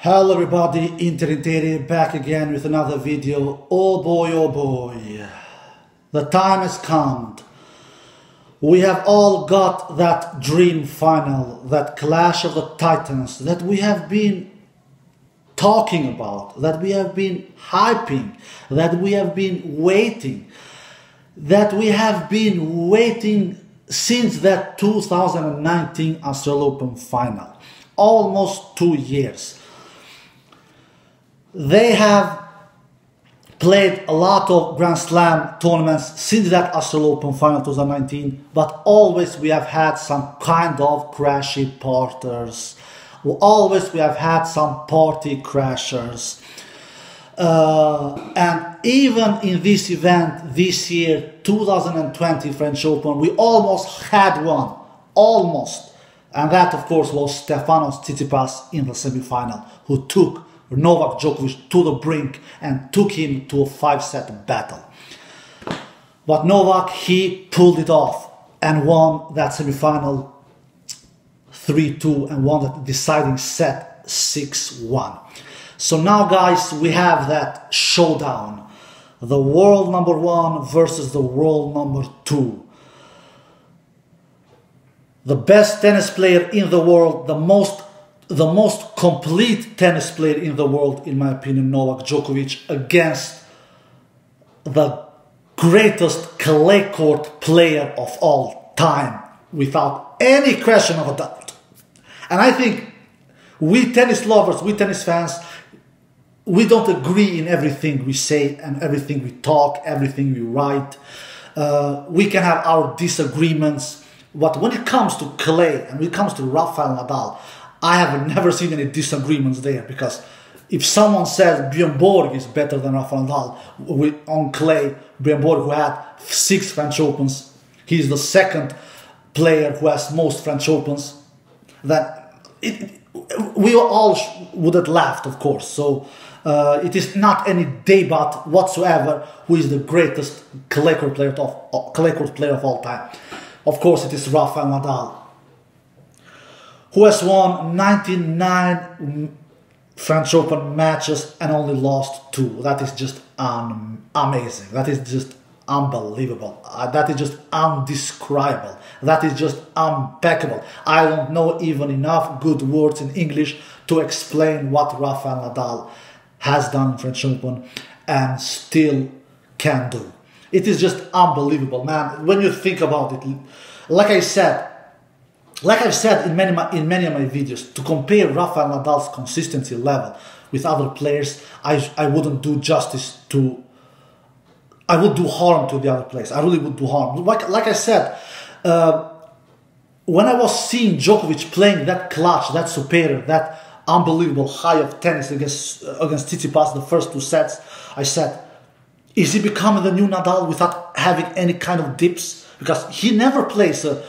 Hello everybody, Interi back again with another video. Oh boy, the time has come. We have all got that dream final, that clash of the titans that we have been talking about, that we have been hyping, that we have been waiting, since that 2019 Australian Open final. Almost 2 years. They have played a lot of Grand Slam tournaments since that Australian Open final 2019, but always we have had some kind of crashy parters. Always we have had some party crashers. And even in this event this year, 2020 French Open, we almost had one. Almost. And that of course was Stefanos Tsitsipas in the semi-final, who took Novak Djokovic to the brink and took him to a 5-set battle. But Novak, he pulled it off and won that semi-final 3-2 and won the deciding set 6-1. So now guys, we have that showdown. The world #1 versus the world #2. The best tennis player in the world, the most complete tennis player in the world, in my opinion, Novak Djokovic, against the greatest clay court player of all time, without any question of a doubt. And I think we tennis lovers, we tennis fans, we don't agree in everything we say and everything we talk, everything we write. We can have our disagreements, but when it comes to clay and when it comes to Rafael Nadal, I have never seen any disagreements there, because if someone says Björn Borg is better than Rafael Nadal on clay, Björn Borg, who had 6 French Opens, he's the second player who has most French Opens, we all would have laughed, of course. So it is not any debate whatsoever who is the greatest clay court player of all time. Of course, it is Rafael Nadal, who has won 99 French Open matches and only lost 2. That is just amazing. That is just unbelievable. That is just undescribable. That is just impeccable. I don't know even enough good words in English to explain what Rafael Nadal has done in French Open and still can do. It is just unbelievable, man. When you think about it, like I've said in many of my videos, to compare Rafael Nadal's consistency level with other players, I wouldn't do justice to. I would do harm to the other players. I really would do harm. Like I said, when I was seeing Djokovic playing that clutch, that superior, that unbelievable high of tennis against Tsitsipas the first 2 sets, I said, is he becoming the new Nadal without having any kind of dips? Because he never plays a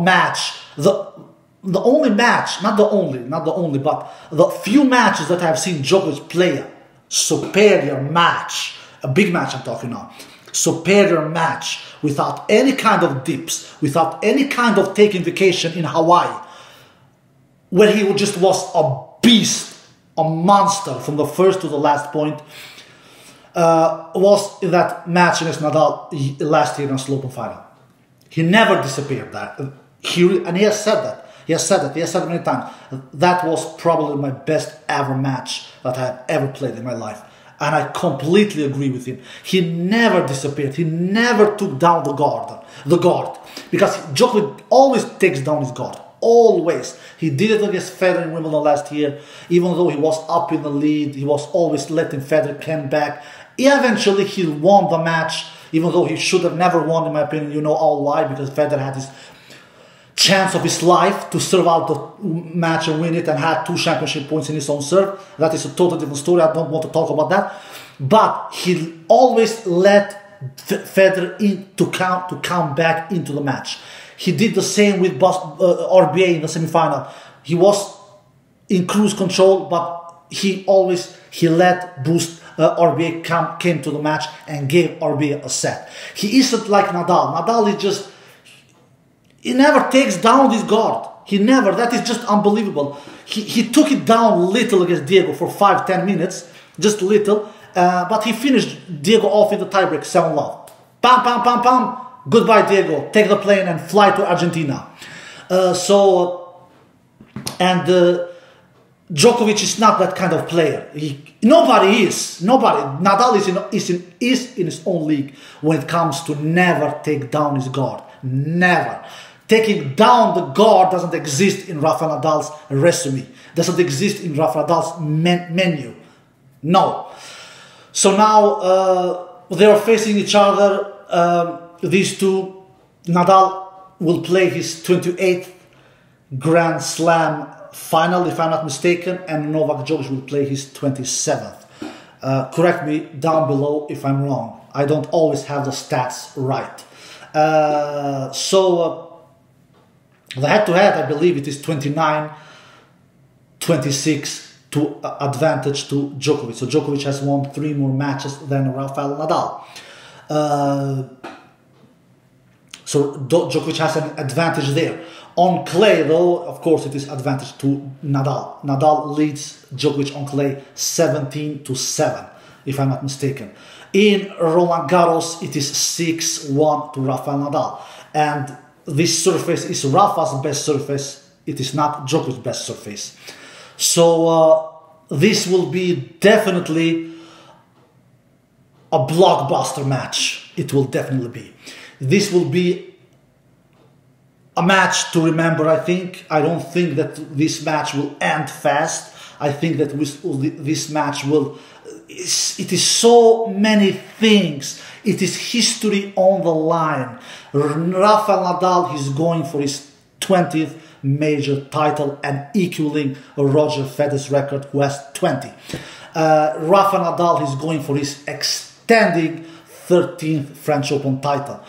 match. The only match, not the only, but the few matches that I've seen Djokovic play a superior match, a big match I'm talking now, superior match without any kind of dips, without any kind of taking vacation in Hawaii, where he just was a beast, a monster from the first to the last point, was in that match against Nadal last year in the Australian Open final. He never disappeared that. And he has said that. He has said it many times. That was probably my best ever match that I have ever played in my life. And I completely agree with him. He never disappeared. He never took down the guard. Because Djokovic always takes down his guard. Always. He did it against Federer in Wimbledon last year. Even though he was up in the lead, he was always letting Federer come back. Eventually he won the match, even though he should have never won, in my opinion. You know all why, because Federer had his chance of his life to serve out the match and win it, and had 2 championship points in his own serve. That is a totally different story. I don't want to talk about that. But he always let Federer to come back into the match. He did the same with RBA in the semi-final. He was in cruise control, but he let RBA came to the match and gave RBA a set. He isn't like Nadal. Nadal is just, he never takes down his guard. He never. That is just unbelievable. He took it down little against Diego for 5-10 minutes, just little, but he finished Diego off in the tiebreak 7-love. Pam, pam, pam, pam. Goodbye, Diego. Take the plane and fly to Argentina. Djokovic is not that kind of player. Nobody is. Nobody. Nadal is in his own league when it comes to never take down his guard. Never. Taking down the guard doesn't exist in Rafael Nadal's resume. Doesn't exist in Rafael Nadal's menu. No. So now they are facing each other. These two. Nadal will play his 28th Grand Slam final, if I'm not mistaken, and Novak Djokovic will play his 27th. Correct me down below if I'm wrong. I don't always have the stats right. The head-to-head, I believe it is 29-26 to advantage to Djokovic. So Djokovic has won 3 more matches than Rafael Nadal. So Djokovic has an advantage there. On clay, though, of course, it is advantage to Nadal. Nadal leads Djokovic on clay 17-7, if I'm not mistaken. In Roland Garros, it is 6-1 to Rafael Nadal. And this surface is Rafa's best surface. It is not Djokovic's best surface. So this will be definitely a blockbuster match. It will definitely be. This will be a match to remember, I think. I don't think that this match will end fast. I think that this match will... It is so many things. It is history on the line. Rafael Nadal is going for his 20th major title and equaling Roger Federer's record, who has 20. Rafael Nadal is going for his extending 13th French Open title.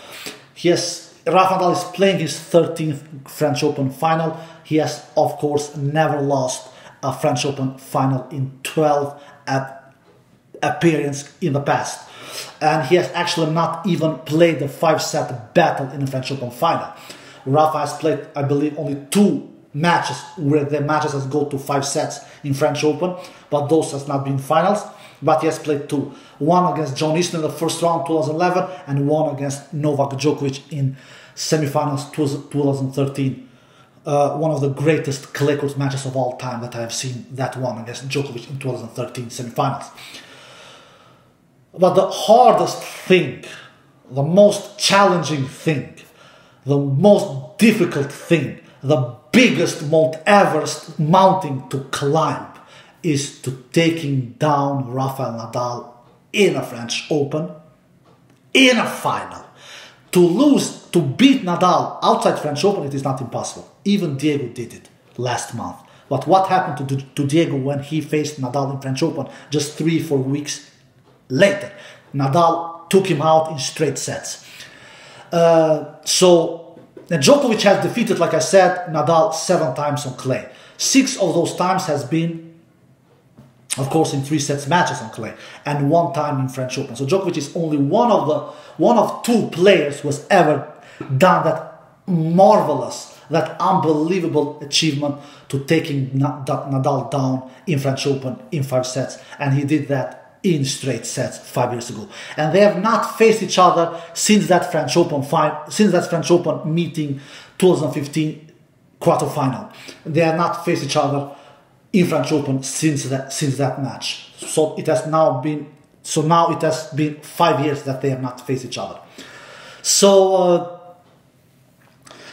Rafael Nadal is playing his 13th French Open final. He has, of course, never lost a French Open final in 12 appearances in the past. And he has actually not even played the 5-set battle in the French Open final. Rafa has played, I believe, only 2 matches where the matches has gone to 5 sets in French Open, but those has not been finals. But he has played 2. One against John Isner in the first round 2011 and one against Novak Djokovic in semifinals 2013. One of the greatest clay court matches of all time that I have seen, that one against Djokovic in 2013 semifinals. But the hardest thing, the most challenging thing, the most difficult thing, the biggest Mount Everest mountain to climb is to taking down Rafael Nadal in a French Open, in a final. To beat Nadal outside French Open, it is not impossible. Even Diego did it last month. But what happened to Diego when he faced Nadal in French Open just 3-4 weeks later? Nadal took him out in straight sets. So Djokovic has defeated, like I said, Nadal 7 times on clay. 6 of those times has been, of course, in 3 sets matches on clay, and 1 time in French Open. So Djokovic is only one of 2 players who has ever done that marvelous, that unbelievable achievement to taking Nadal down in French Open in 5 sets, and he did that in straight sets 5 years ago. And they have not faced each other since that French Open meeting 2015 quarterfinal. They have not faced each other in French Open since that match. So now it has been 5 years that they have not faced each other. So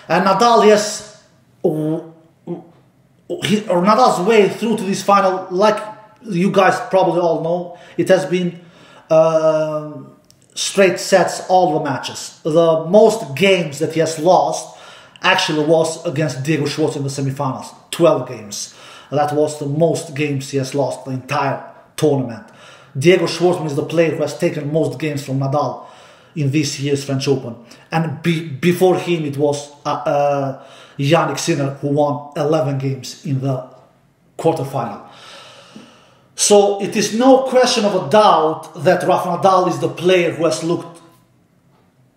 and Nadal, yes, Nadal's way through to this final, like you guys probably all know, it has been straight sets all the matches. The most games that he has lost actually was against Diego Schwartz in the semifinals, 12 games. That was the most games he has lost the entire tournament. Diego Schwartzman is the player who has taken most games from Nadal in this year's French Open. And before him it was Jannik Sinner, who won 11 games in the quarterfinal. So it is no question of a doubt that Rafael Nadal is the player who has looked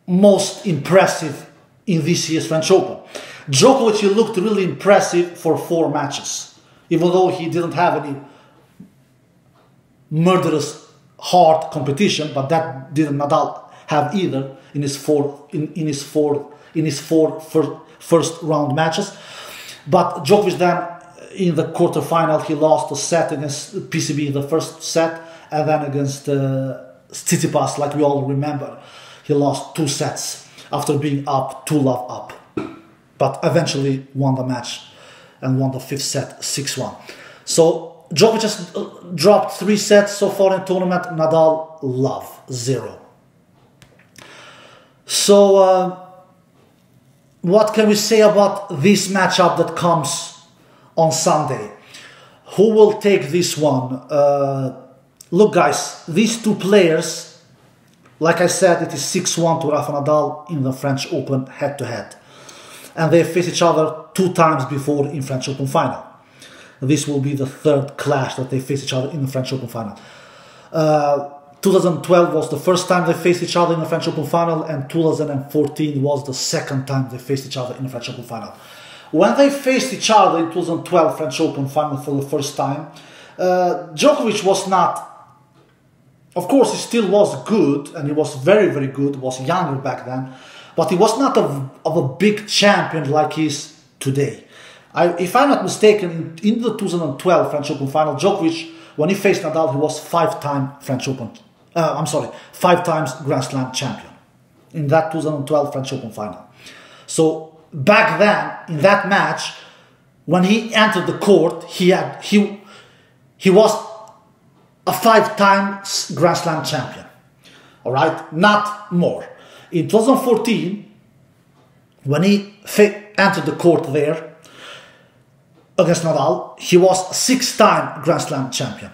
most impressive in this year's French Open. Djokovic, he looked really impressive for 4 matches, even though he didn't have any murderous hard competition, but that didn't Nadal have either in his first round matches. But Djokovic then in the quarterfinal, he lost a set against PCB in the first set, and then against Tsitsipas, like we all remember, he lost 2 sets after being up 2-love up, but eventually won the match and won the 5th set 6-1. So Djokovic has dropped 3 sets so far in the tournament. Nadal love 0. So what can we say about this matchup that comes on Sunday? Who will take this one? Look, guys, these 2 players, like I said, it is 6-1 to Rafael Nadal in the French Open head-to-head. And they faced each other 2 times before in French Open final. This will be the 3rd clash that they face each other in the French Open final. 2012 was the first time they faced each other in the French Open final, and 2014 was the 2nd time they faced each other in the French Open final. When they faced each other in 2012 French Open final for the first time, Djokovic was not, of course he still was good, and he was very, very good, was younger back then, but he was not of a big champion like he is today. If I'm not mistaken, in the 2012 French Open final, Djokovic, when he faced Nadal, he was 5-time French Open, 5 times Grand Slam champion in that 2012 French Open final. So back then, in that match, when he entered the court, he was a 5 times Grand Slam champion. All right, not more. In 2014, when he entered the court there against Nadal, he was a 6-time Grand Slam champion.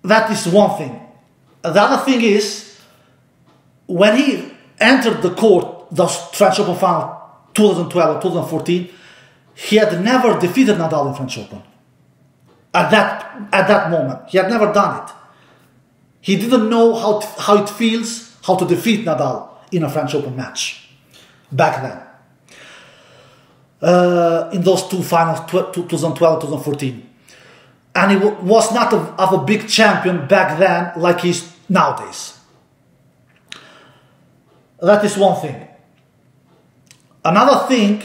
That is one thing. The other thing is, when he entered the court, the French Open final 2012 or 2014, he had never defeated Nadal in French Open. At that moment, he had never done it. He didn't know how it feels, how to defeat Nadal in a French Open match back then. In those 2 finals, 2012 and 2014. And he was not of a big champion back then like he is nowadays. That is one thing. Another thing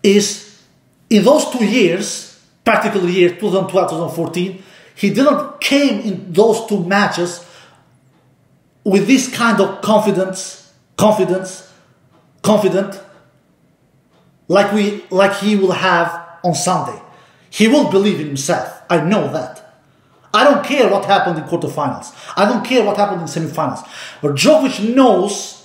is, in those 2 years, particularly year 2012, 2014, he didn't came in those 2 matches with this kind of confident, like he will have on Sunday. He will believe in himself. I know that. I don't care what happened in quarterfinals. I don't care what happened in semifinals. But Djokovic knows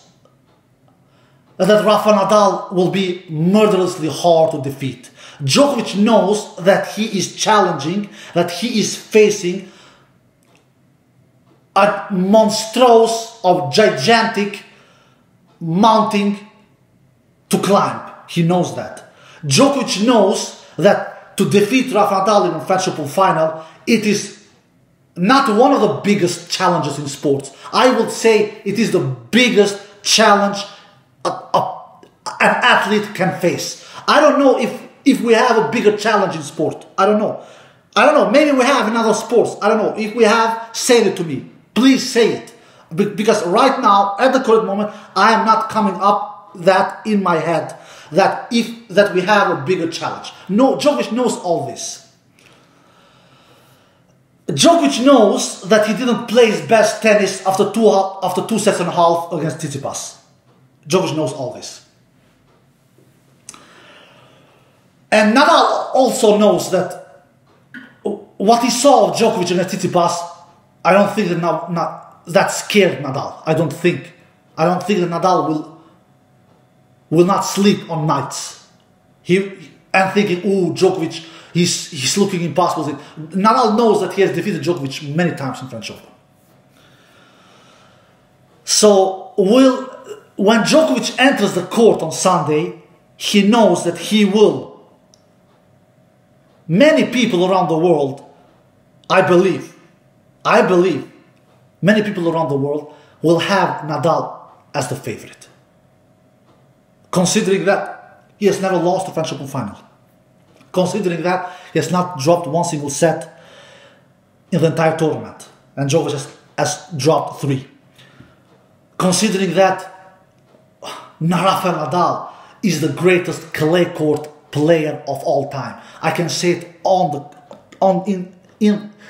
that Rafael Nadal will be murderously hard to defeat. Djokovic knows that he is challenging, that he is facing a monstrous or gigantic mountain to climb. He knows that. Djokovic knows that to defeat Rafael Nadal in the French Open final, it is not one of the biggest challenges in sports. I would say it is the biggest challenge an athlete can face. I don't know if we have a bigger challenge in sport. I don't know. Maybe we have in other sports. I don't know. If we have, say it to me. Please say it. Because right now, at the current moment, I am not coming up that in my head that we have a bigger challenge. No, Djokovic knows all this. Djokovic knows that he didn't play his best tennis after 2 sets and a half against Tsitsipas. Djokovic knows all this. And Nadal also knows that what he saw of Djokovic against Tsitsipas, I don't think that scared Nadal. I don't think that Nadal will not sleep on nights. And thinking, oh, Djokovic, he's looking impossible. Nadal knows that he has defeated Djokovic many times in French Open. So when Djokovic enters the court on Sunday, he knows that he will. Many people around the world, I believe, many people around the world will have Nadal as the favorite. Considering that he has never lost a French Open final. Considering that he has not dropped one single set in the entire tournament. And Djokovic has dropped 3. Considering that Rafael Nadal is the greatest clay court player of all time. I can say it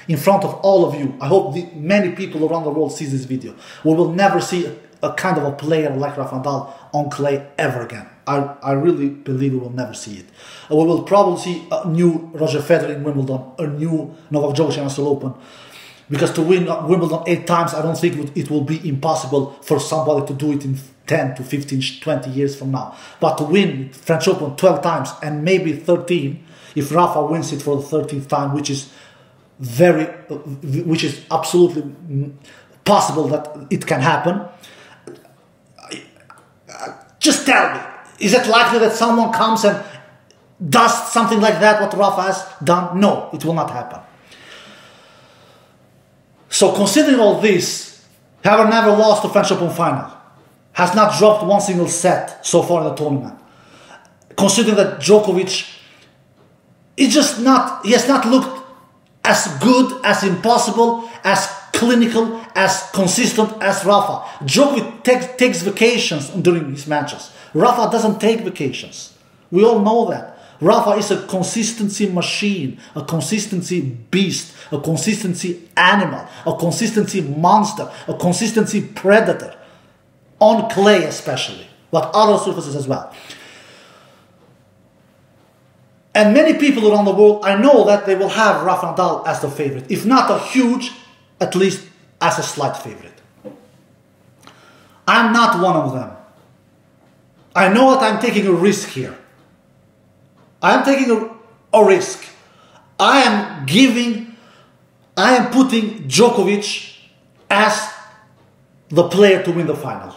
in front of all of you. I hope many people around the world see this video. We will never see a kind of a player like Rafael Nadal on clay ever again. I really believe we will never see it. We will probably see a new Roger Federer in Wimbledon, a new Novak Djokovic in Australian Open. Because to win Wimbledon 8 times, I don't think it will be impossible for somebody to do it in 10 to 15, 20 years from now. But to win French Open 12 times and maybe 13, if Rafa wins it for the 13th time, which is absolutely possible that it can happen. Just tell me, is it likely that someone comes and does something like that, what Rafa has done? No, it will not happen. So considering all this, having never lost a French Open final, has not dropped one single set so far in the tournament, considering that Djokovic is he has not looked as good, as impossible, as clinical, as consistent as Rafa. Djokovic takes vacations during his matches. Rafa doesn't take vacations. We all know that. Rafa is a consistency machine, a consistency beast, a consistency animal, a consistency monster, a consistency predator. On clay especially, but other surfaces as well. And many people around the world, I know that they will have Rafael Nadal as the favorite. If not a huge, at least as a slight favorite. I'm not one of them. I know that I'm taking a risk here. I am taking a risk. I am putting Djokovic as the player to win the final.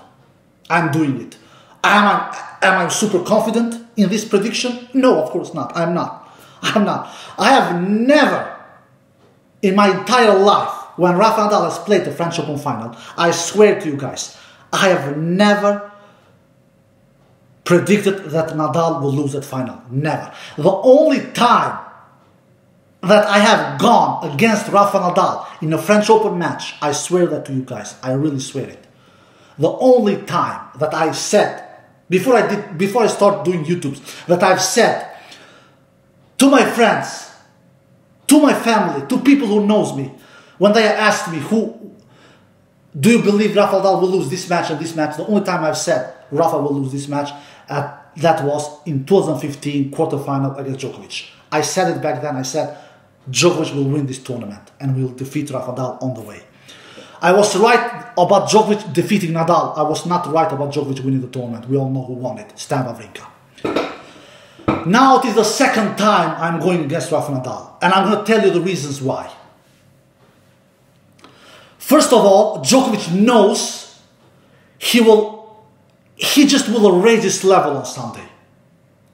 I'm doing it. Am I super confident in this prediction? No, of course not. I'm not. I have never, in my entire life, when Rafael Nadal has played the French Open final, I swear to you guys, I have never predicted that Nadal will lose that final. Never. The only time that I have gone against Rafael Nadal in a French Open match, I swear that to you guys. I really swear it. The only time that I said, before I start doing YouTubes, that I've said to my friends, to my family, to people who knows me, when they asked me, do you believe Rafael Nadal will lose this match and this match? The only time I've said Rafa will lose this match, that was in 2015 quarterfinal against Djokovic. I said it back then. I said Djokovic will win this tournament and will defeat Rafael Nadal on the way. I was right about Djokovic defeating Nadal. I was not right about Djokovic winning the tournament. We all know who won it, Stan Wawrinka. Now it is the second time I'm going against Rafael Nadal, and I'm going to tell you the reasons why. First of all, Djokovic knows he just will raise his level on Sunday.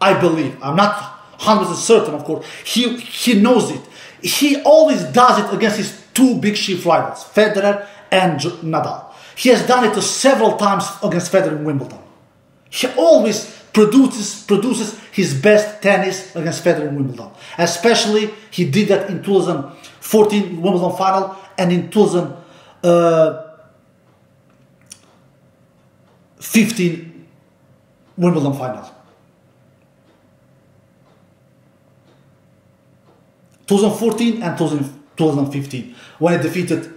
I believe. I'm not 100% certain, of course. He knows it. He always does it against his two big chief rivals, Federer and Nadal. He has done it several times against Federer in Wimbledon. He always produces his best tennis against Federer in Wimbledon. Especially, he did that in 2014 Wimbledon final and in 2015 Wimbledon final. 2014 and 2015, when he defeated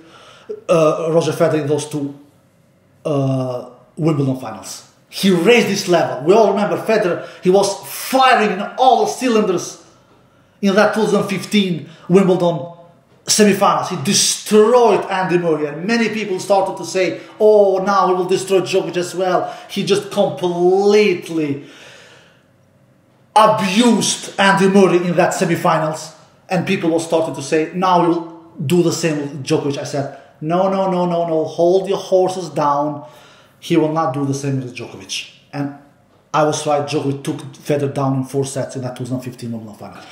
Roger Federer in those two Wimbledon finals. He raised his level. We all remember Federer, he was firing in all cylinders in that 2015 Wimbledon semifinals. He destroyed Andy Murray, and many people started to say, oh, now he will destroy Djokovic as well. He just completely abused Andy Murray in that semifinals. And people were starting to say, now we will do the same with Djokovic. I said, no, hold your horses down. He will not do the same with Djokovic. And I was right, Djokovic took Federer down in 4 sets in that 2015 Wimbledon final.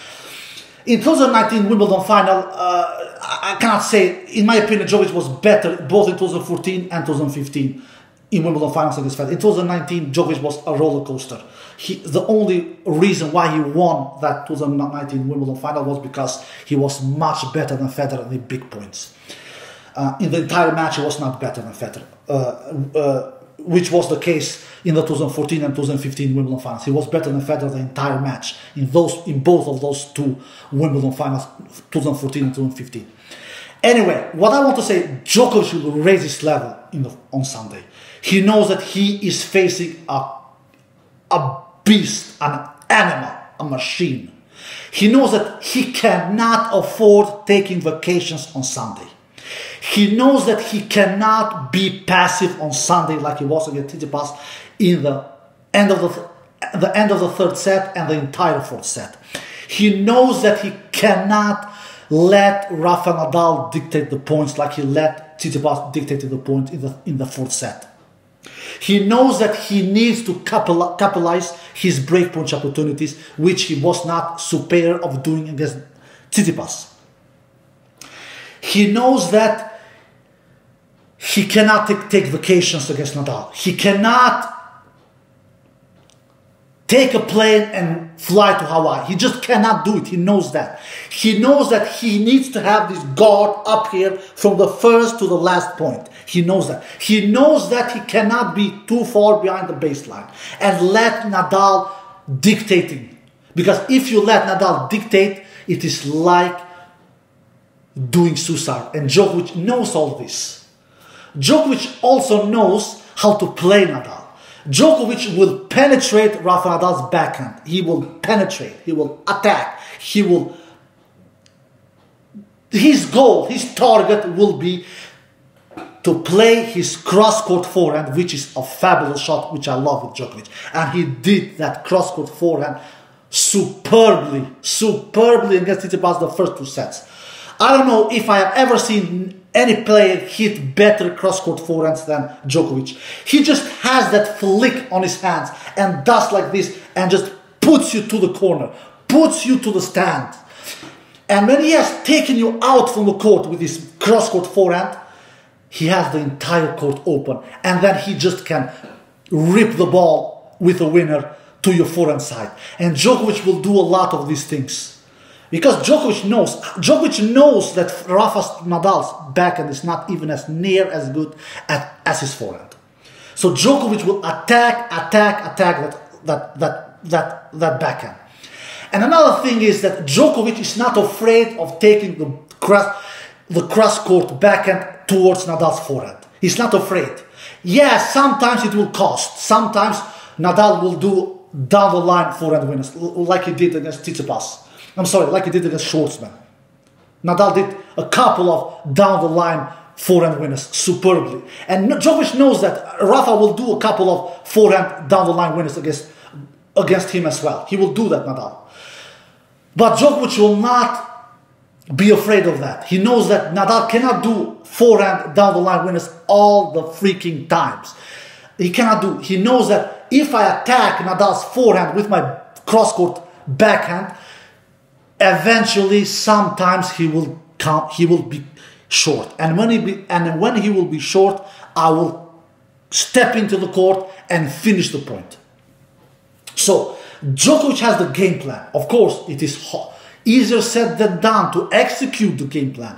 In 2019 Wimbledon final, I cannot say, in my opinion, Djokovic was better both in 2014 and 2015. in Wimbledon finals against Federer. In 2019, Djokovic was a roller coaster. The only reason why he won that 2019 Wimbledon final was because he was much better than Federer in the big points. In the entire match, he was not better than Federer, which was the case in the 2014 and 2015 Wimbledon finals. He was better than Federer the entire match in both of those two Wimbledon finals, 2014 and 2015. Anyway, what I want to say, Djokovic will raise his level on Sunday. He knows that he is facing a beast, an animal, a machine. He knows that he cannot afford taking vacations on Sunday. He knows that he cannot be passive on Sunday like he was against Tsitsipas in the end of the third set and the entire fourth set. He knows that he cannot let Rafael Nadal dictate the points like he let Tsitsipas dictate the points in the fourth set. He knows that he needs to capitalize his breakpoint opportunities, which he was not superior of doing against Tsitsipas. He knows that he cannot take vacations against Nadal. He cannot take a plane and fly to Hawaii. He just cannot do it. He knows that. He knows that he needs to have this guard up here from the first to the last point. He knows that. He knows that he cannot be too far behind the baseline and let Nadal dictating. Because if you let Nadal dictate, it is like doing suicide. And Djokovic knows all this. Djokovic also knows how to play Nadal. Djokovic will penetrate Rafa Nadal's backhand. He will penetrate. He will attack. His goal, his target will be to play his cross-court forehand, which is a fabulous shot, which I love with Djokovic. And he did that cross-court forehand superbly against Tsitsipas the first two sets. I don't know if I have ever seen any player hit better cross-court forehands than Djokovic. He just has that flick on his hands and does like this and just puts you to the corner, puts you to the stand. And when he has taken you out from the court with his cross-court forehand, he has the entire court open. And then he just can rip the ball with the winner to your forehand side. And Djokovic will do a lot of these things. Because Djokovic knows that Rafa Nadal's backhand is not even as near as good as his forehand. So Djokovic will attack that backhand. And another thing is that Djokovic is not afraid of taking the cross-court backhand towards Nadal's forehand. He's not afraid. Yeah, sometimes it will cost. Sometimes Nadal will do down the line forehand winners, like he did against Tsitsipas. Like he did against Schwartzman. Nadal did a couple of down-the-line forehand winners superbly. And Djokovic knows that Rafa will do a couple of forehand down-the-line winners against him as well. He will do that, Nadal. But Djokovic will not be afraid of that. He knows that Nadal cannot do forehand down-the-line winners all the freaking times. He cannot do. He knows that if I attack Nadal's forehand with my cross-court backhand, eventually, sometimes he will be short, and when he will be short, I will step into the court and finish the point. So Djokovic has the game plan. Of course, it is easier said than done to execute the game plan,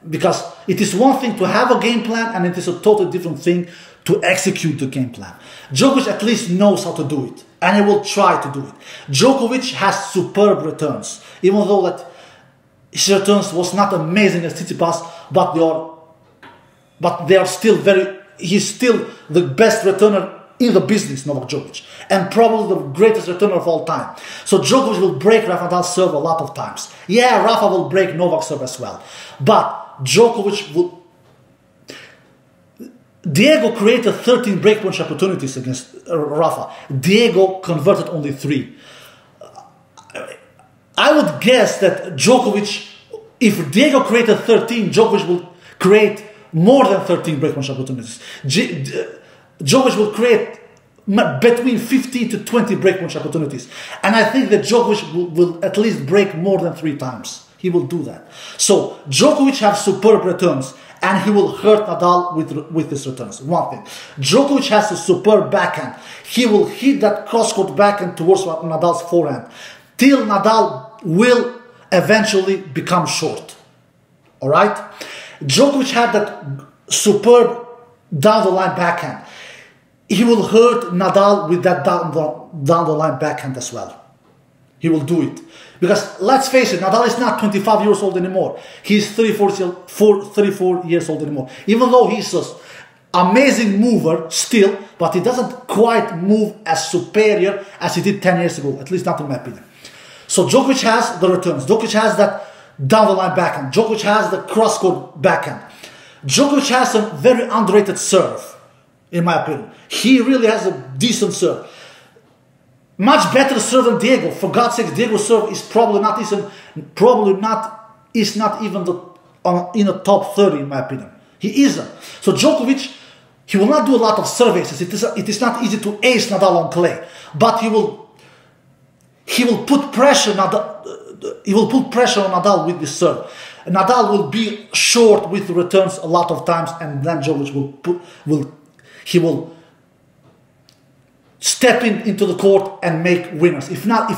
because it is one thing to have a game plan, and it is a totally different thing to execute the game plan. Djokovic at least knows how to do it, and he will try to do it. Djokovic has superb returns, even though that his returns was not amazing as Tsitsipas, but they are still he's still the best returner in the business, Novak Djokovic, and probably the greatest returner of all time. So Djokovic will break Rafa Nadal's serve a lot of times. Yeah, Rafa will break Novak's serve as well, but Djokovic will. Diego created 13 breakpoint opportunities against Rafa. Diego converted only 3. I would guess that Djokovic, if Diego created 13, Djokovic will create more than 13 breakpoint opportunities. Djokovic will create between 15 to 20 breakpoint opportunities. And I think that Djokovic will at least break more than 3 times He will do that. So Djokovic has superb returns, and he will hurt Nadal with his returns. One thing. Djokovic has a superb backhand. He will hit that cross-court backhand towards Nadal's forehand, till Nadal will eventually become short. Alright? Djokovic had that superb down-the-line backhand. He will hurt Nadal with that down-the-line backhand as well. He will do it. Because, let's face it, Nadal is not 25 years old anymore. He's 34 years old anymore. Even though he's an amazing mover still, but he doesn't quite move as superior as he did 10 years ago, at least not in my opinion. So Djokovic has the returns. Djokovic has that down-the-line backhand. Djokovic has the cross-court backhand. Djokovic has a very underrated serve, in my opinion. He really has a decent serve. Much better serve than Diego. For God's sake, Diego's serve is probably not even in the top 30 in my opinion. He isn't. So Djokovic, he will not do a lot of serve aces. It is not easy to ace Nadal on clay, but he will put pressure. He will put pressure on Nadal with this serve. Nadal will be short with returns a lot of times, and then Djokovic will step into the court and make winners. If not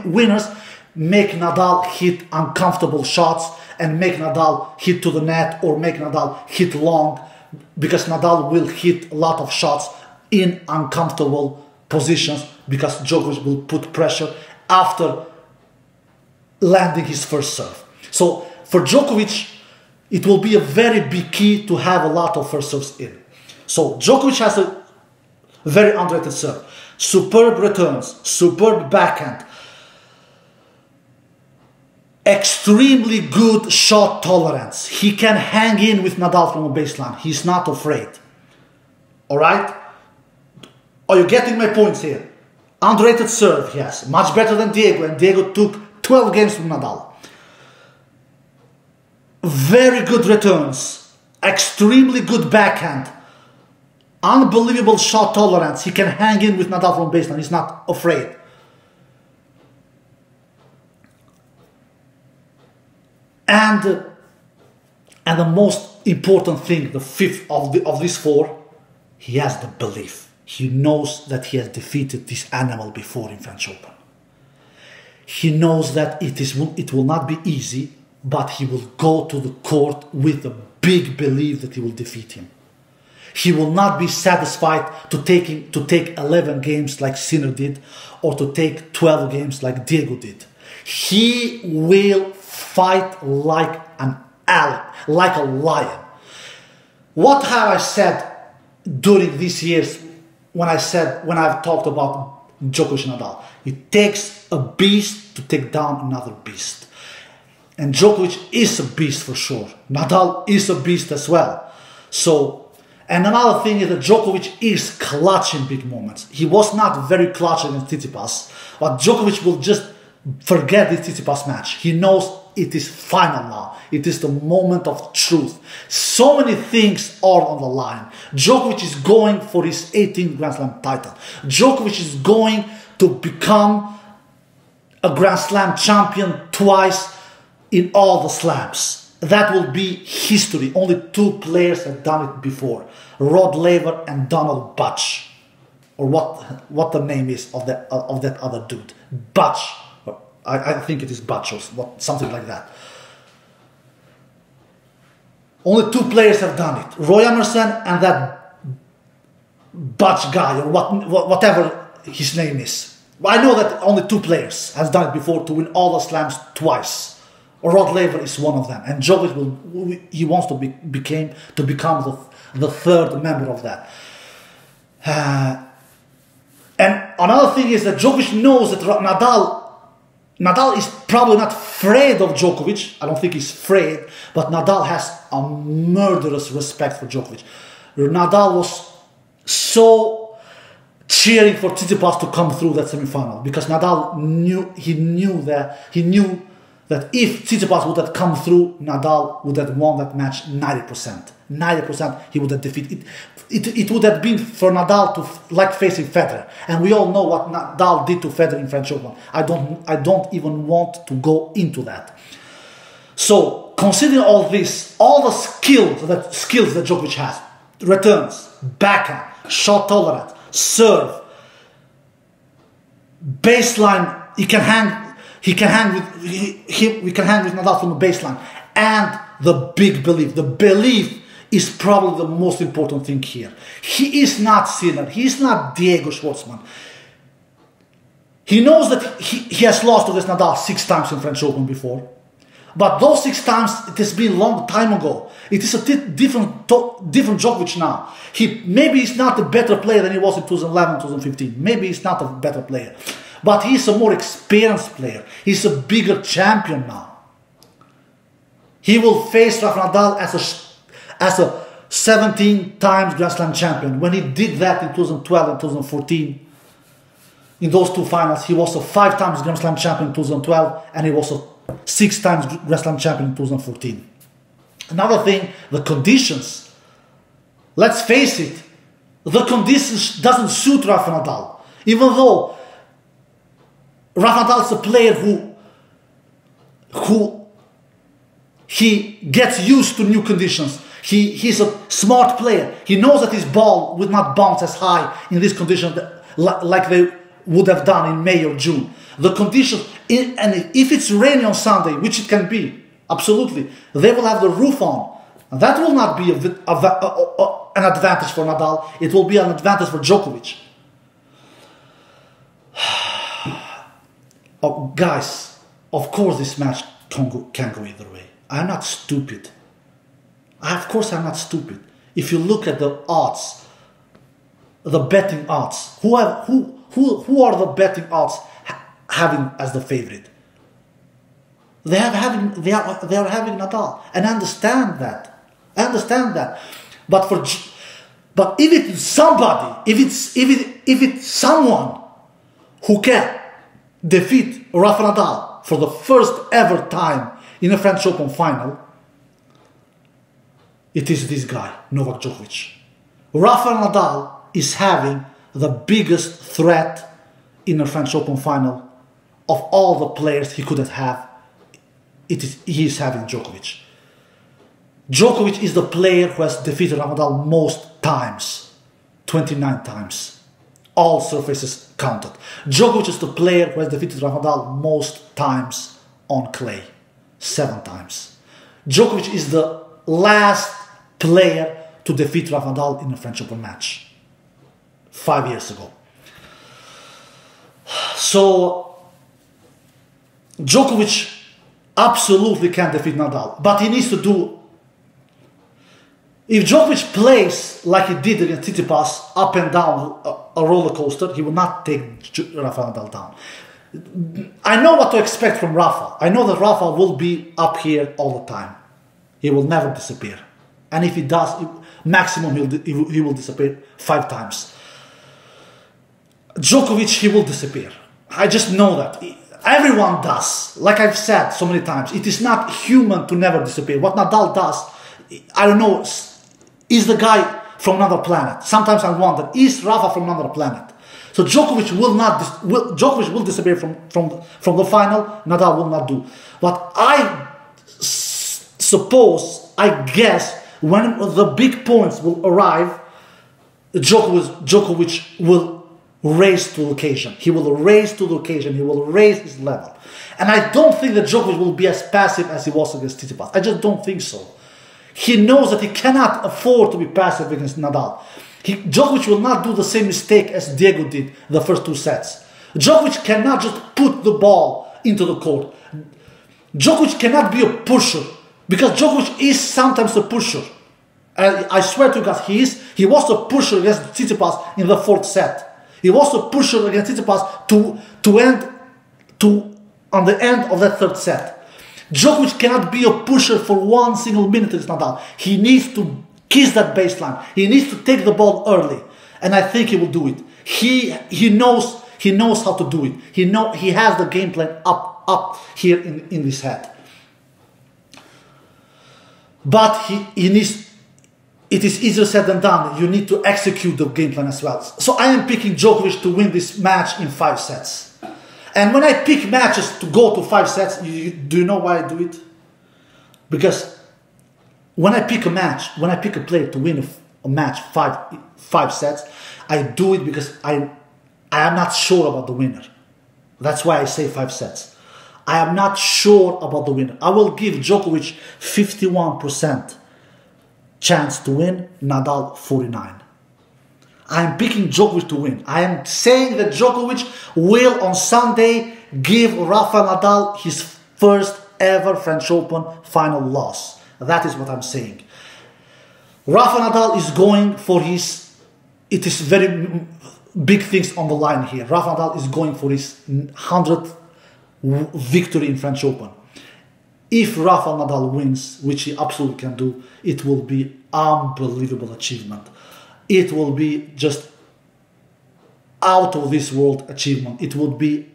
winners, make Nadal hit uncomfortable shots and make Nadal hit to the net or make Nadal hit long, because Nadal will hit a lot of shots in uncomfortable positions because Djokovic will put pressure after landing his first serve. So for Djokovic, it will be a very big key to have a lot of first serves in. So Djokovic has a very underrated serve. Superb returns, superb backhand, extremely good shot tolerance. He can hang in with Nadal from a baseline. He's not afraid. Alright? Are you getting my points here? Underrated serve, yes. Much better than Diego, and Diego took 12 games from Nadal. Very good returns, extremely good backhand, unbelievable shot tolerance. He can hang in with Nadal from baseline. He's not afraid. And the most important thing, the fifth of these four, he has the belief. He knows that he has defeated this animal before in French Open. He knows that it will not be easy, but he will go to the court with a big belief that he will defeat him. He will not be satisfied to take 11 games like Sinner did, or to take 12 games like Diego did. He will fight like a lion. What have I said during these years when I've talked about Djokovic and Nadal? It takes a beast to take down another beast. And Djokovic is a beast for sure. Nadal is a beast as well. And another thing is that Djokovic is clutch in big moments. He was not very clutch against Tsitsipas, but Djokovic will just forget this Tsitsipas match. He knows it is final now. It is the moment of truth. So many things are on the line. Djokovic is going for his 18th Grand Slam title. Djokovic is going to become a Grand Slam champion twice in all the slams. That will be history. Only two players have done it before. Rod Laver and Donald Butch. Or what the name is of that other dude. Butch. I think it is Butch or something like that. Only two players have done it. Roy Emerson and that Butch guy, or whatever his name is. I know that only two players has done it before to win all the slams twice. Rod Laver is one of them, and Djokovic wants to become the third member of that. And another thing is that Djokovic knows that Nadal is probably not afraid of Djokovic. I don't think he's afraid, but Nadal has a murderous respect for Djokovic. Nadal was so cheering for Tsitsipas to come through that semi-final, because Nadal knew that if Tsitsipas would have come through, Nadal would have won that match 90%. 90% he would have defeated. It would have been for Nadal to like facing Federer. And we all know what Nadal did to Federer in French Open. I don't even want to go into that. So, considering all this, all the skills that Djokovic has, returns, backhand, shot tolerance, serve, baseline, we can hang with Nadal from the baseline, and the big belief. The belief is probably the most important thing here. He is not Sinner. He is not Diego Schwartzman. He knows that he has lost to this Nadal 6 times in French Open before. But those 6 times, it has been a long time ago. It is a different Djokovic now. Maybe he's not a better player than he was in 2011, 2015. Maybe he's not a better player. But he's a more experienced player. He's a bigger champion now. He will face Rafael Nadal as a 17 times Grand Slam champion. When he did that in 2012 and 2014, in those 2 finals, he was a 5 times Grand Slam champion in 2012, and he was a 6 times Grand Slam champion in 2014. Another thing, the conditions. Let's face it, the conditions doesn't suit Rafael Nadal. Even though Rafael Nadal is a player who he gets used to new conditions. He's a smart player. He knows that his ball would not bounce as high in these conditions like they would have done in May or June. The conditions, and if it's rainy on Sunday, which it can be, absolutely, they will have the roof on. And that will not be an advantage for Nadal. It will be an advantage for Djokovic. Oh, guys, of course this match can go either way. I'm not stupid. Of course I'm not stupid. If you look at the odds, the betting odds, who are the betting odds having as the favorite? They are having Nadal, and I understand that. But if it's somebody, if it's someone who can defeat Rafael Nadal for the first ever time in a French Open final, it is this guy, Novak Djokovic. Rafael Nadal is having the biggest threat in a French Open final of all the players he could have. He is having Djokovic. Djokovic is the player who has defeated Rafael Nadal most times, 29 times. All surfaces counted. Djokovic is the player who has defeated Rafael Nadal most times on clay, 7 times. Djokovic is the last player to defeat Rafael Nadal in a French Open match 5 years ago. So Djokovic absolutely can defeat Nadal, but he needs to do. If Djokovic plays like he did against Tsitsipas, up and down a roller coaster, he will not take Rafael Nadal down. I know what to expect from Rafa. I know that Rafa will be up here all the time. He will never disappear. And if he does, maximum he will disappear 5 times. Djokovic, he will disappear. I just know that. Everyone does. Like I've said so many times, it is not human to never disappear. What Nadal does, I don't know, is the guy from another planet. Sometimes I wonder, is Rafa from another planet? So Djokovic will disappear from the final. Nadal will not do. But I guess, when the big points will arrive, Djokovic will raise to the occasion. He will raise to the occasion. He will raise his level. And I don't think that Djokovic will be as passive as he was against Tsitsipas. I just don't think so. He knows that he cannot afford to be passive against Nadal. Djokovic will not do the same mistake as Diego did the first 2 sets. Djokovic cannot just put the ball into the court. Djokovic cannot be a pusher, because Djokovic is sometimes a pusher. I swear to God, he was a pusher against Tsitsipas in the 4th set. He was a pusher against Tsitsipas on the end of that 3rd set. Djokovic cannot be a pusher for 1 single minute against Nadal. He needs to kiss that baseline. He needs to take the ball early, and I think he will do it. He knows how to do it. He has the game plan up here in his head. But he needs. It is easier said than done. You need to execute the game plan as well. So I am picking Djokovic to win this match in 5 sets. And when I pick matches to go to 5 sets, do you know why I do it? Because when I pick a match, when I pick a player to win a match five sets, I do it because I am not sure about the winner. That's why I say 5 sets. I am not sure about the winner. I will give Djokovic 51% chance to win, Nadal 49%. I am picking Djokovic to win. I am saying that Djokovic will on Sunday give Rafael Nadal his first ever French Open final loss. That is what I'm saying. Rafael Nadal is going for his, it is very big things on the line here. Rafael Nadal is going for his 100th victory in French Open. If Rafael Nadal wins, which he absolutely can do, it will be unbelievable achievement. It will be just out of this world achievement. It will be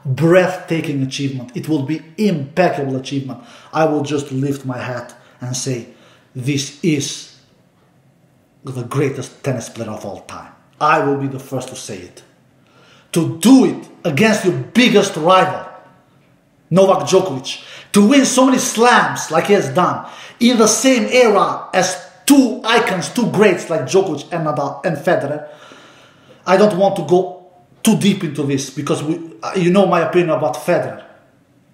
breathtaking achievement. It will be impeccable achievement. I will just lift my hat and say, this is the greatest tennis player of all time. I will be the first to say it. To do it against your biggest rival, Novak Djokovic, to win so many slams like he has done, in the same era as two icons, two greats like Djokovic and Nadal and Federer. I don't want to go too deep into this because you know my opinion about Federer.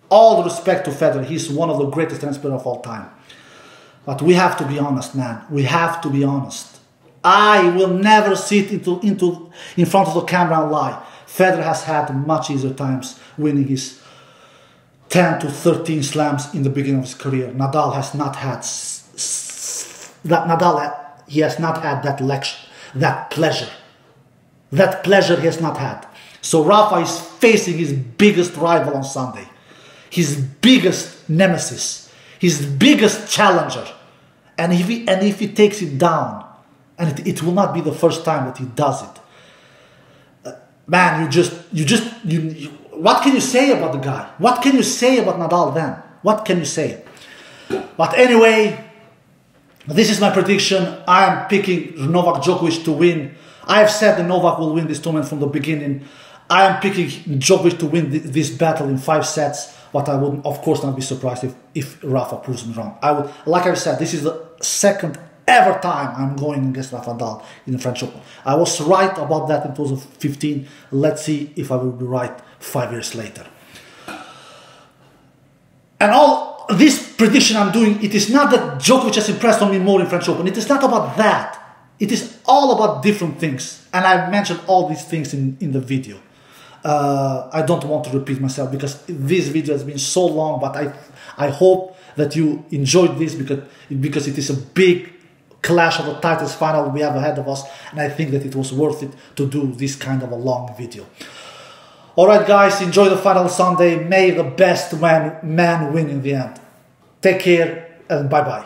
All the respect to Federer, he's one of the greatest tennis players of all time. But we have to be honest, man. We have to be honest. I will never sit in front of the camera and lie. Federer has had much easier times winning his 10 to 13 slams in the beginning of his career. Nadal has not had he has not had that pleasure. That pleasure he has not had. So Rafa is facing his biggest rival on Sunday. His biggest nemesis. His biggest challenger. And if he takes it down, and it will not be the first time that he does it, man, what can you say about the guy? What can you say about Nadal then? What can you say? But anyway, this is my prediction. I am picking Novak Djokovic to win. I have said that Novak will win this tournament from the beginning. I am picking Djokovic to win this battle in 5 sets, but I would of course not be surprised if Rafa proves me wrong. Like I said, this is the second ever time I'm going against Rafael Nadal in the French Open. I was right about that in 2015. Let's see if I will be right 5 years later. And all this prediction I'm doing, it is not that Djokovic has impressed on me more in French Open. It is not about that. It is all about different things. And I've mentioned all these things in the video. I don't want to repeat myself because this video has been so long, but I hope that you enjoyed this because it is a big clash of the titles final we have ahead of us, and I think that it was worth it to do this kind of a long video. Alright guys, enjoy the final Sunday. May the best man win in the end. Take care and bye bye.